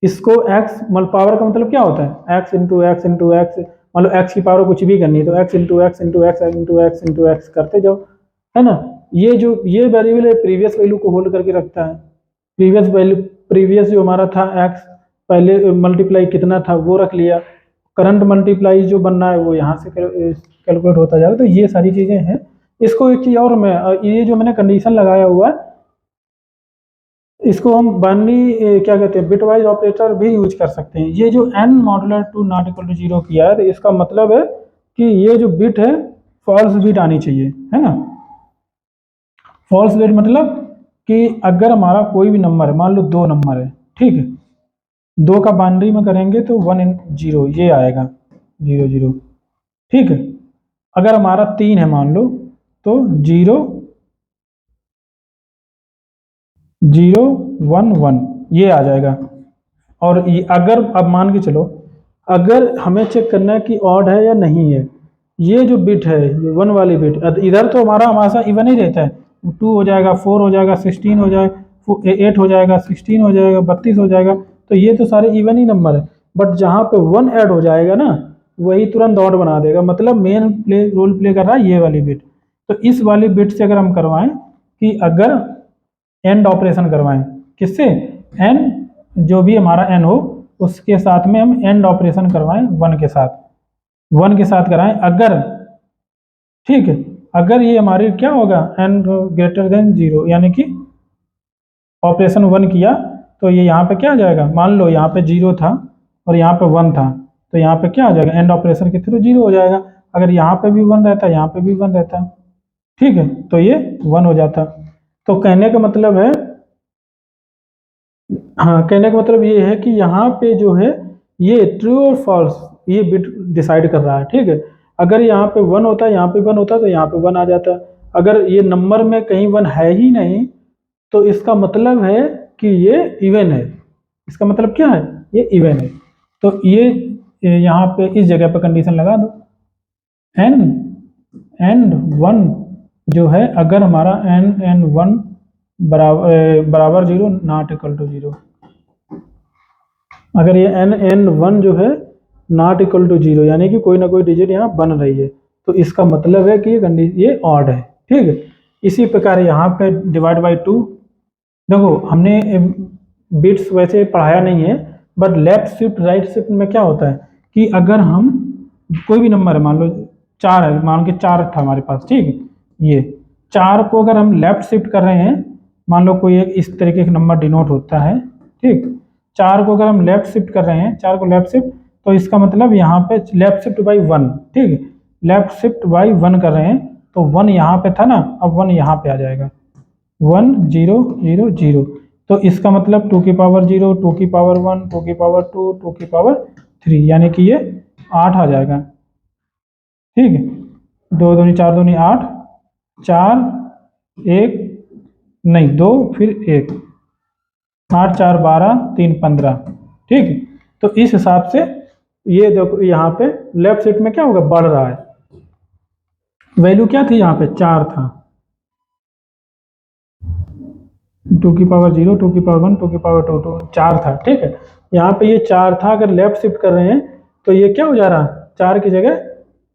इसको एक्स पावर का मतलब क्या होता है, x into x into x, मान लो एक्स की पावर कुछ भी करनी है तो x into x into x into x into x करते जाओ, है ना। ये वेरिएबल है प्रीवियस वैल्यू को होल्ड करके रखता है, प्रीवियस जो हमारा था एक्स, पहले मल्टीप्लाई कितना था वो रख लिया, करंट मल्टीप्लाई जो बनना है वो यहाँ से कैलकुलेट होता जाएगा। तो ये सारी चीज़ें हैं। इसको एक चीज़ और मैं, ये जो मैंने कंडीशन लगाया हुआ है, इसको हम बाइनरी क्या कहते हैं बिटवाइज ऑपरेटर भी यूज कर सकते हैं। ये जो n modular 2 not equal to 0 किया है, तो इसका मतलब है कि ये जो बिट है फॉल्स बिट आनी चाहिए, है ना। फॉल्स बिट मतलब कि अगर हमारा कोई भी नंबर है, मान लो 2 नंबर है, ठीक है, 2 का बाइनरी में करेंगे तो 1 0 ये आएगा 0 0, ठीक है। अगर हमारा 3 है मान लो तो 0 0 1 1 ये आ जाएगा। और ये अगर अब मान के चलो, अगर हमें चेक करना है कि ऑड है या नहीं है, ये जो बिट है ये 1 वाली बिट, इधर तो हमारा हमेशा इवन ही रहता है, 2 हो जाएगा 4 हो जाएगा 16 हो जाएगा 8 हो जाएगा 16 हो जाएगा 32 हो जाएगा, तो ये तो सारे इवन ही नंबर है। बट जहाँ पे 1 ऐड हो जाएगा ना, वही तुरंत डॉट बना देगा, मतलब मेन रोल प्ले कर रहा है ये वाली बिट। तो इस वाली बिट से अगर हम करवाएं कि अगर एंड ऑपरेशन करवाएं, किससे, एन, जो भी हमारा एन हो उसके साथ में हम एंड ऑपरेशन करवाएं, वन के साथ कराएं, अगर, ठीक है, अगर ये हमारी क्या होगा, एन ग्रेटर देन 0, यानी कि ऑपरेशन 1 किया तो ये यहाँ पे क्या आ जाएगा, मान लो यहाँ पे 0 था और यहाँ पे 1 था, तो यहाँ पे क्या आ जाएगा, एंड ऑपरेशन के थ्रू 0 हो जाएगा। अगर यहाँ पे भी 1 रहता, यहाँ पे भी 1 रहता, ठीक है, तो ये 1 हो जाता। तो कहने का मतलब है, हाँ, कहने का मतलब ये है कि यहाँ पे जो है ये ट्रू और फॉल्स ये बिट डिसाइड कर रहा है, ठीक है। अगर यहाँ पे 1 होता, यहाँ पे 1 होता तो यहाँ पे 1 आ जाता। अगर ये नंबर में कहीं 1 है ही नहीं तो इसका मतलब है कि ये इवन है। इसका मतलब क्या है, ये इवन है। तो ये यहाँ पे इस जगह पे कंडीशन लगा दो, एन एंड 1 जो है, अगर हमारा एन एंड 1 बराबर 0, नॉट इक्वल टू 0, अगर ये एन एन 1 जो है नॉट इक्वल टू 0, यानी कि कोई ना कोई डिजिट यहाँ बन रही है, तो इसका मतलब है कि ये कंडीशन ये ऑड है, ठीक है। इसी प्रकार यहाँ पे डिवाइड बाई 2, देखो हमने बिट्स वैसे पढ़ाया नहीं है, but left shift right shift में क्या होता है कि अगर हम कोई भी नंबर है, मान लो 4 है, मान के 4 था हमारे पास, ठीक है, ये 4 को अगर हम लेफ्ट शिफ्ट कर रहे हैं, मान लो कोई एक इस तरीके का नंबर डिनोट होता है, ठीक, 4 को अगर हम लेफ्ट शिफ्ट कर रहे हैं, 4 को लेफ्ट शिफ्ट, तो इसका मतलब यहाँ पे लेफ्ट शिफ्ट बाई 1, ठीक है, लेफ्ट शिफ्ट बाई 1 कर रहे हैं, तो 1 यहाँ पे था ना, अब 1 यहाँ पे आ जाएगा, 1 0 0 0, तो इसका मतलब 2 की पावर 0, 2 की पावर 1, 2 की पावर 2, 2 की पावर 3, यानी कि ये 8 आ जाएगा, ठीक है। 2 दूनी 4 दूनी 8, 4 1, नहीं 2 फिर 1, 8 4 12 3 15, ठीक है। तो इस हिसाब से ये देखो यहाँ पे लेफ्ट साइड में क्या होगा, बढ़ रहा है। वैल्यू क्या थी, यहाँ पे 4 था, 2 की पावर 0, 2 की पावर 1, 2 की पावर 2, 2 4 था, ठीक है। यहाँ पे ये 4 था, अगर लेफ्ट शिफ्ट कर रहे हैं तो ये क्या हो जा रहा है, 4 की जगह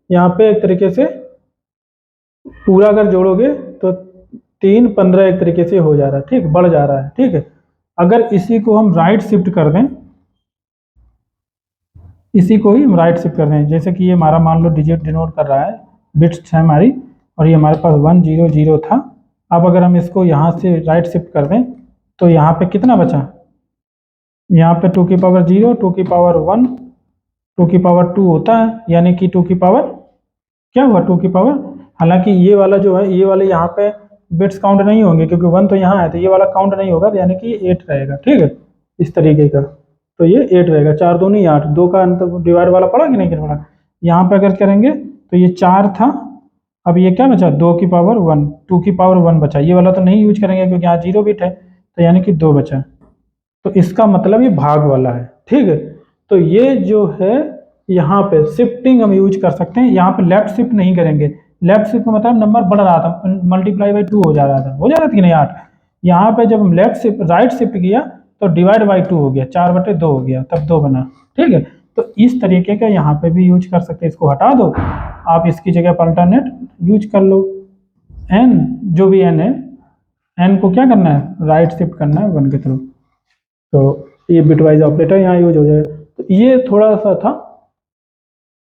यहाँ पे एक तरीके से पूरा अगर जोड़ोगे तो 3 15 एक तरीके से हो जा रहा है, ठीक, बढ़ जा रहा है, ठीक है। अगर इसी को हम राइट शिफ्ट कर दें, इसी को ही हम राइट शिफ्ट कर दें, जैसे कि ये हमारा मान लो डिजिट डिनोट कर रहा है, बिट्स है हमारी, और ये हमारे पास 1 0 0 था। अब अगर हम इसको यहाँ से राइट शिफ्ट कर दें तो यहाँ पे कितना बचा, यहाँ पे 2 की पावर 0, 2 की पावर 1, 2 की पावर 2 होता है, यानी कि 2 की पावर क्या हुआ, 2 की पावर, हालांकि ये वाला जो है, ये वाले यहाँ पे बिट्स काउंट नहीं होंगे क्योंकि 1 तो यहाँ है, तो ये वाला काउंट नहीं होगा, तो यानी कि ये 8 रहेगा, ठीक है, इस तरीके का। तो ये 8 रहेगा, 4 2 नहीं 8, 2 का अंतर डिवाइड वाला पड़ा कि नहीं पड़ा। यहाँ पे अगर करेंगे तो ये 4 था, अब ये क्या बचा, 2 की पावर 1, 2 की पावर 1 बचा, ये वाला तो नहीं यूज करेंगे क्योंकि यहाँ 0 बिट है, तो यानी कि 2 बचा। तो इसका मतलब ये भाग वाला है, ठीक है। तो ये जो है यहाँ पे शिफ्टिंग हम यूज कर सकते हैं, यहाँ पे लेफ्ट शिफ्ट नहीं करेंगे। लेफ्ट शिफ्ट का मतलब नंबर बढ़ रहा था, मल्टीप्लाई बाई 2 हो जा रहा था कि नहीं 8। यहाँ पे जब हम लेफ्ट शिफ्ट राइट शिफ्ट किया तो डिवाइड बाई 2 हो गया, 4/2 हो गया, तब 2 बना, ठीक है। तो इस तरीके का यहाँ पे भी यूज कर सकते हैं, इसको हटा दो, आप इसकी जगह पर अल्टरनेट यूज कर लो, एन, जो भी एन है, एन को क्या करना है, राइट शिफ्ट करना है 1 के थ्रू, तो ये बिटवाइज ऑपरेटर यहाँ यूज हो जाएगा। तो ये थोड़ा सा था,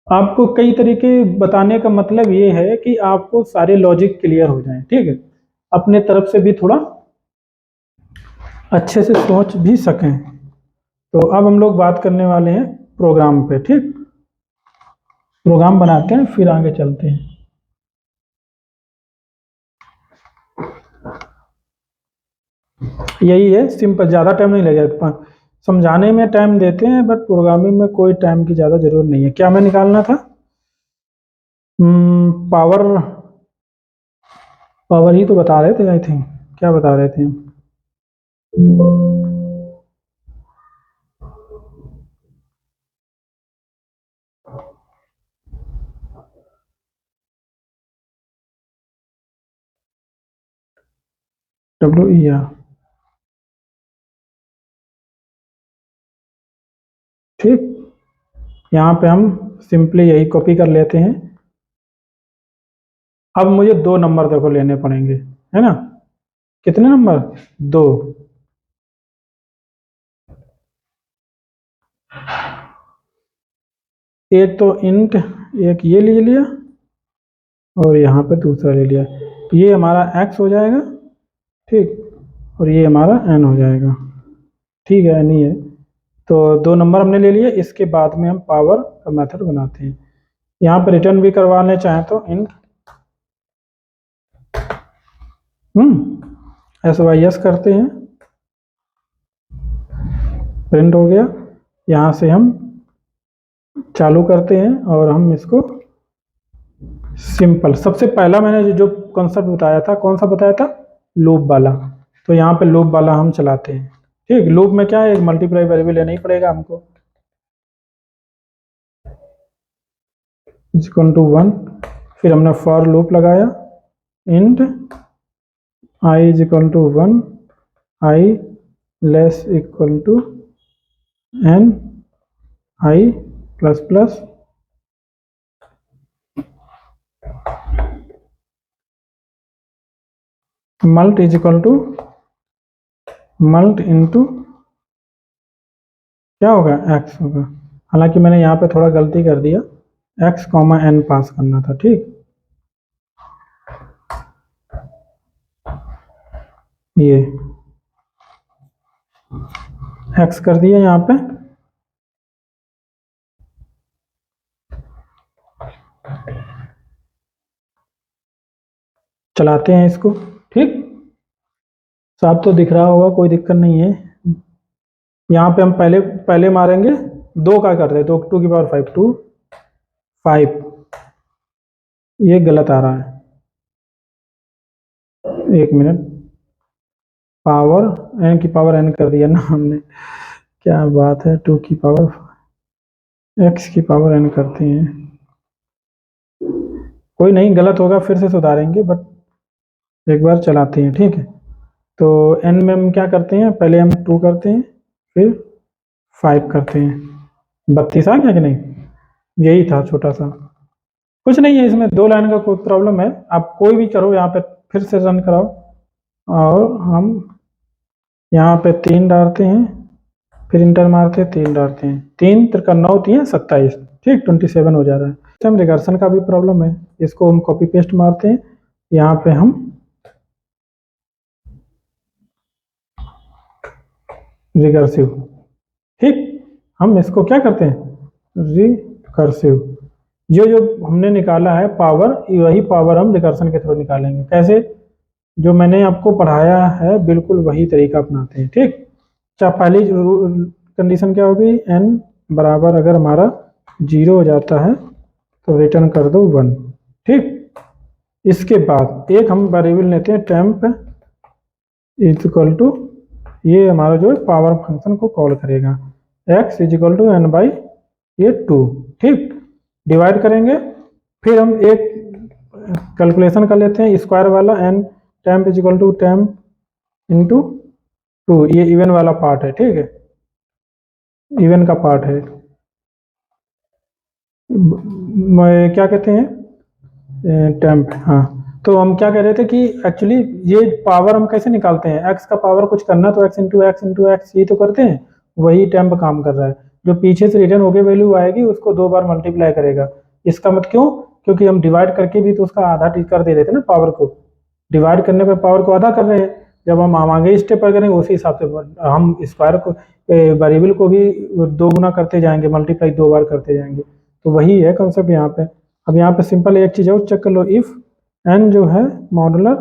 आपको कई तरीके बताने का मतलब ये है कि आपको सारे लॉजिक क्लियर हो जाएं, ठीक है, अपने तरफ से भी थोड़ा अच्छे से सोच भी सकें। तो अब हम लोग बात करने वाले हैं प्रोग्राम पे, ठीक, प्रोग्राम बनाते हैं फिर आगे चलते हैं। यही है सिंपल, ज़्यादा टाइम नहीं लगेगा, समझाने में टाइम देते हैं बट प्रोग्रामिंग में कोई टाइम की ज़्यादा ज़रूरत नहीं है। क्या मैं निकालना था, पावर, पावर ही तो बता रहे थे आई थिंक, क्या बता रहे थे, WER, ठीक, यहाँ पे हम सिंपली यही कॉपी कर लेते हैं। अब मुझे 2 नंबर देखो लेने पड़ेंगे, है ना? कितने नंबर? 2। एक तो इंट, एक ये ले लिया और यहाँ पे दूसरा ले लिया। ये हमारा x हो जाएगा, ठीक, और ये हमारा n हो जाएगा, ठीक है, n ही है। तो 2 नंबर हमने ले लिए। इसके बाद में हम पावर का मेथड बनाते हैं। यहाँ पे रिटर्न भी करवाने चाहें तो इंट SYS करते हैं, प्रिंट हो गया। यहाँ से हम चालू करते हैं और हम इसको सिंपल, सबसे पहला मैंने जो कॉन्सेप्ट बताया था, कौन सा बताया था? लूप वाला। तो यहाँ पे लूप वाला हम चलाते हैं, ठीक। लूप में क्या है, एक मल्टीप्लाई वेरिएबल लेना ही पड़ेगा हमको, इक्वल टू 1। फिर हमने फॉर लूप लगाया, int i is equal to 1, i less equal to n, i plus plus mult is equal to mult into क्या होगा, x होगा। हालांकि मैंने यहाँ पे थोड़ा गलती कर दिया, x कॉमा n पास करना था, ठीक। ये x कर दिया यहाँ पे। चलाते हैं इसको, ठीक। साफ तो दिख रहा होगा, कोई दिक्कत नहीं है। यहाँ पे हम पहले मारेंगे 2 का करते हैं, 2 की पावर 5, 2 5। ये गलत आ रहा है, 1 मिनट। पावर n की पावर n कर दिया ना हमने, क्या बात है। 2 की पावर x की पावर n करते हैं, कोई नहीं, गलत होगा फिर से सुधारेंगे, बट एक बार चलाते हैं, ठीक है। तो n में हम क्या करते हैं, पहले हम 2 करते हैं, फिर 5 करते हैं। 32 आ गया कि नहीं? यही था छोटा सा, कुछ नहीं है इसमें। 2 लाइन का कोई प्रॉब्लम है, आप कोई भी करो। यहाँ पे फिर से रन कराओ और हम यहाँ पे 3 डालते हैं, फिर इंटर मारते हैं, 3 डालते हैं, 3 3 9 3 27, ठीक, 27 हो जा रहा है। हम रिकर्सन का भी प्रॉब्लम है, इसको हम कॉपी पेस्ट मारते हैं। यहाँ पे हम रिकर्सिव, ठीक, हम इसको क्या करते हैं, रिकर्सिव। जो हमने निकाला है पावर, वही पावर हम रिकर्सन के थ्रू निकालेंगे। कैसे? जो मैंने आपको पढ़ाया है बिल्कुल वही तरीका अपनाते हैं, ठीक। अच्छा, पहली कंडीशन क्या होगी, n बराबर अगर हमारा 0 हो जाता है तो रिटर्न कर दो 1, ठीक। इसके बाद एक हम वेरिएबल लेते हैं टेम्प इज इक्वल टू, ये हमारा जो है पावर फंक्शन को कॉल करेगा, x is equal to n by ये 2, ठीक। डिवाइड करेंगे, फिर हम एक कैलकुलेशन कर लेते हैं स्क्वायर वाला, n temp is equal to temp into 2, ये इवन वाला पार्ट है, ठीक है, इवन का पार्ट है। क्या कहते हैं, टेम्प, हाँ। तो हम क्या कह रहे थे कि एक्चुअली ये पावर हम कैसे निकालते हैं, x का पावर कुछ करना तो x into x into x, ये तो करते हैं, वही टेम्प काम कर रहा है। जो पीछे से रिटर्न होके वैल्यू आएगी उसको 2 बार मल्टीप्लाई करेगा। इसका मतलब क्यों, क्योंकि हम डिवाइड करके भी तो उसका आधा कर दे रहे थे ना पावर को, डिवाइड करने पर पावर को आधा कर रहे हैं। जब हम आगे स्टेप पर करेंगे उसी हिसाब से हम स्क्वायर को, वेरिएबल को भी 2 गुना करते जाएंगे, मल्टीप्लाई 2 बार करते जाएंगे। तो वही है कॉन्सेप्ट यहाँ पे। अब यहाँ पे सिंपल एक चीज़ और चेक कर लो, इफ n जो है मॉडुलर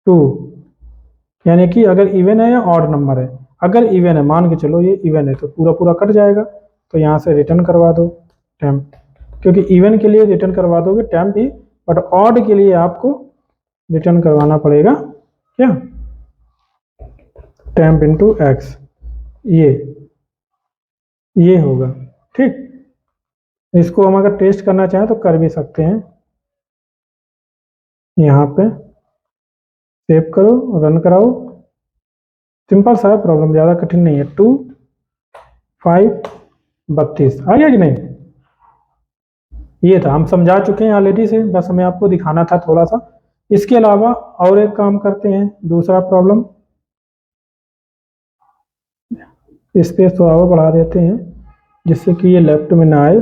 2, यानी कि अगर इवन है या ऑड नंबर है। अगर इवन है, मान के चलो ये इवन है, तो पूरा पूरा कट जाएगा, तो यहाँ से रिटर्न करवा दो टेम्प, क्योंकि इवन के लिए रिटर्न करवा दोगे टेम्प ही, बट ऑड के लिए आपको रिटर्न करवाना पड़ेगा क्या, टेम्प इंटू एक्स, ये होगा, ठीक। इसको हम अगर टेस्ट करना चाहें तो कर भी सकते हैं। यहाँ पे सेव करो, रन कराओ, सिंपल सा प्रॉब्लम, ज़्यादा कठिन नहीं है। 2 5 32 आ गया कि नहीं? ये था, हम समझा चुके हैं ऑलरेडी से, बस हमें आपको दिखाना था थोड़ा सा। इसके अलावा और एक काम करते हैं, दूसरा प्रॉब्लम, स्पेस थोड़ा और बढ़ा देते हैं जिससे कि ये लेफ्ट में ना आए।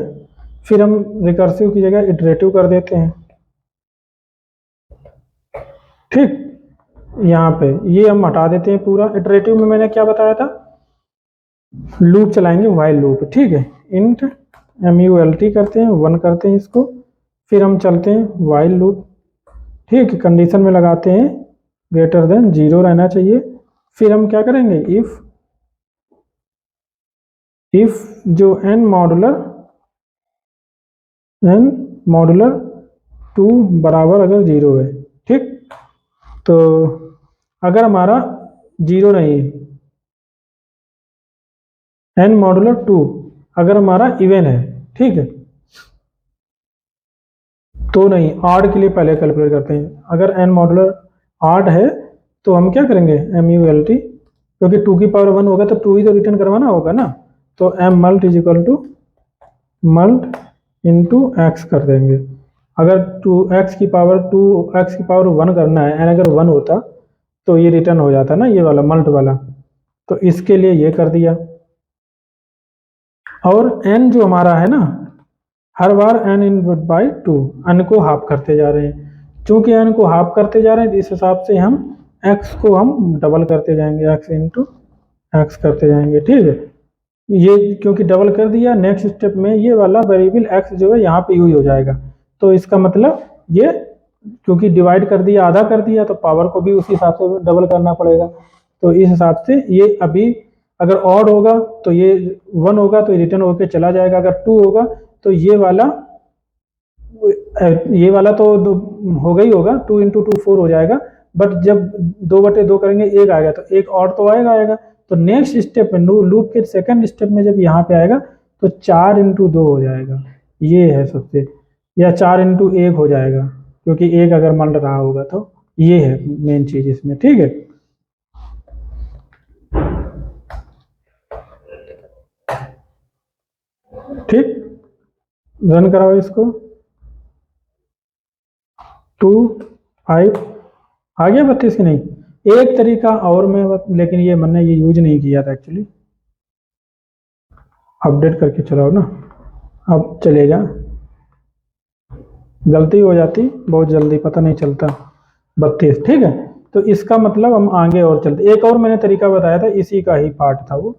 फिर हम रिकर्सिव की जगह इटरेटिव कर देते हैं। ठीक, यहाँ पे ये हम हटा देते हैं पूरा। इटरेटिव में मैंने क्या बताया था, लूप चलाएंगे, वाइल लूप। ठीक है, इंट MULT करते हैं, 1 करते हैं इसको, फिर हम चलते हैं वाइल लूप। ठीक है, कंडीशन में लगाते हैं ग्रेटर देन 0 रहना चाहिए। फिर हम क्या करेंगे, इफ जो n मॉडुलर 2 बराबर अगर 0 है। ठीक, तो अगर हमारा 0 नहीं है, n मॉडुलर 2 अगर हमारा इवन है, ठीक है, तो नहीं, आड के लिए पहले कैलकुलेट करते हैं। अगर n मॉडुलर आड है तो हम क्या करेंगे, MULT, क्योंकि 2 की पावर 1 होगा तो 2 ही तो रिटर्न करवाना होगा ना, तो m mult is equal to mult into x कर देंगे। अगर 2x की पावर 1 करना है, n अगर 1 होता तो ये रिटर्न हो जाता ना, ये वाला मल्ट वाला, तो इसके लिए ये कर दिया। और n जो हमारा है ना, हर बार n इनवर्ट बाई 2, n को हाफ करते जा रहे हैं। चूंकि n को हाफ करते जा रहे हैं तो इस हिसाब से हम x को हम डबल करते जाएंगे, x इंटू एक्स करते जाएंगे। ठीक है, ये क्योंकि डबल कर दिया, नेक्स्ट स्टेप में ये वाला वेरिएबल x जो है यहाँ पे यूज हो जाएगा। तो इसका मतलब ये, क्योंकि डिवाइड कर दिया, आधा कर दिया, तो पावर को भी उसी हिसाब से डबल करना पड़ेगा। तो इस हिसाब से ये अभी अगर ऑड होगा तो ये 1 होगा तो रिटर्न होके चला जाएगा, अगर 2 होगा तो ये वाला तो होगा ही होगा, 2 इंटू 2 4 हो जाएगा। बट जब 2/2 करेंगे 1 आएगा, तो एक और तो आएगा। तो नेक्स्ट स्टेप में, लूप के सेकंड स्टेप में जब यहाँ पे आएगा तो 4 इंटू 2 हो जाएगा, ये है सबसे, या 4 इंटू 1 हो जाएगा, क्योंकि 1 अगर मान रहा होगा तो ये है मेन चीज इसमें। ठीक है, ठीक, रन कराओ इसको। 2 5 आ गया 32 की नहीं। एक तरीका और मैं लेकिन ये मैंने ये यूज नहीं किया था एक्चुअली, अपडेट करके चलाओ ना, अब चलेगा। गलती हो जाती बहुत जल्दी, पता नहीं चलता। 32, ठीक है, तो इसका मतलब हम आगे और चलते। एक और मैंने तरीका बताया था, इसी का ही पार्ट था वो,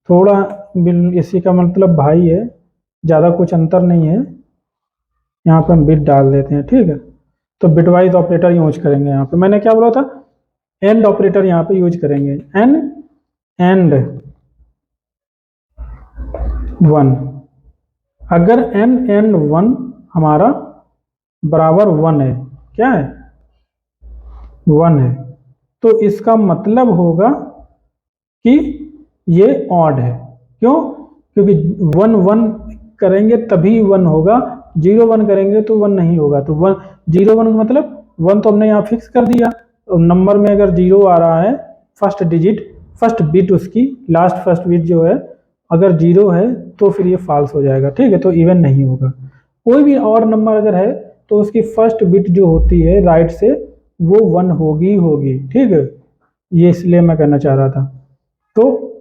थोड़ा इसी का मतलब भाई है, ज़्यादा कुछ अंतर नहीं है। यहाँ पे हम बिट डाल देते हैं। ठीक है, तो बिटवाइज ऑपरेटर यूज करेंगे। यहाँ पे मैंने क्या बोला था, एंड ऑपरेटर यहाँ पे यूज करेंगे, एंड 1। अगर n एंड 1 हमारा बराबर 1 है, क्या है, 1 है, तो इसका मतलब होगा कि ये ऑड है। क्यों, क्योंकि 1 1 करेंगे तभी 1 होगा, 0 1 करेंगे तो 1 नहीं होगा। तो 1 0 1 मतलब 1 तो हमने यहाँ फिक्स कर दिया। तो नंबर में अगर 0 आ रहा है, फर्स्ट डिजिट, फर्स्ट बिट उसकी, लास्ट फर्स्ट बिट जो है अगर 0 है तो फिर ये फॉल्स हो जाएगा। ठीक है, तो इवन नहीं होगा। कोई भी और नंबर अगर है तो उसकी फर्स्ट बिट जो होती है राइट से वो 1 होगी। ठीक है, ये इसलिए मैं कहना चाह रहा था। तो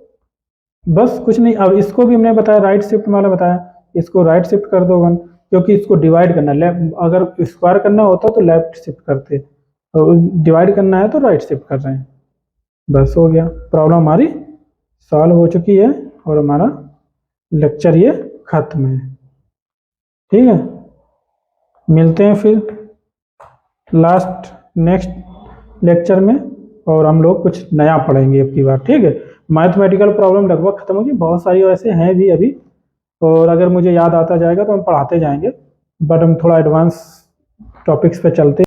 बस कुछ नहीं, अब इसको भी हमने बताया, राइट शिफ्ट वाला बताया, इसको राइट शिफ्ट कर दो 1, क्योंकि इसको डिवाइड करना है। अगर स्क्वायर करना होता तो लेफ्ट शिफ्ट करते, तो डिवाइड करना है तो राइट शिफ्ट कर रहे हैं। बस हो गया, प्रॉब्लम हमारी सॉल्व हो चुकी है और हमारा लेक्चर ये खत्म है। ठीक है, मिलते हैं फिर लास्ट नेक्स्ट लेक्चर में, और हम लोग कुछ नया पढ़ेंगे अब की बार। ठीक है, मैथमेटिकल प्रॉब्लम लगभग खत्म होगी, बहुत सारी वैसे हैं भी अभी, और अगर मुझे याद आता जाएगा तो हम पढ़ाते जाएंगे, बट हम थोड़ा एडवांस टॉपिक्स पे चलते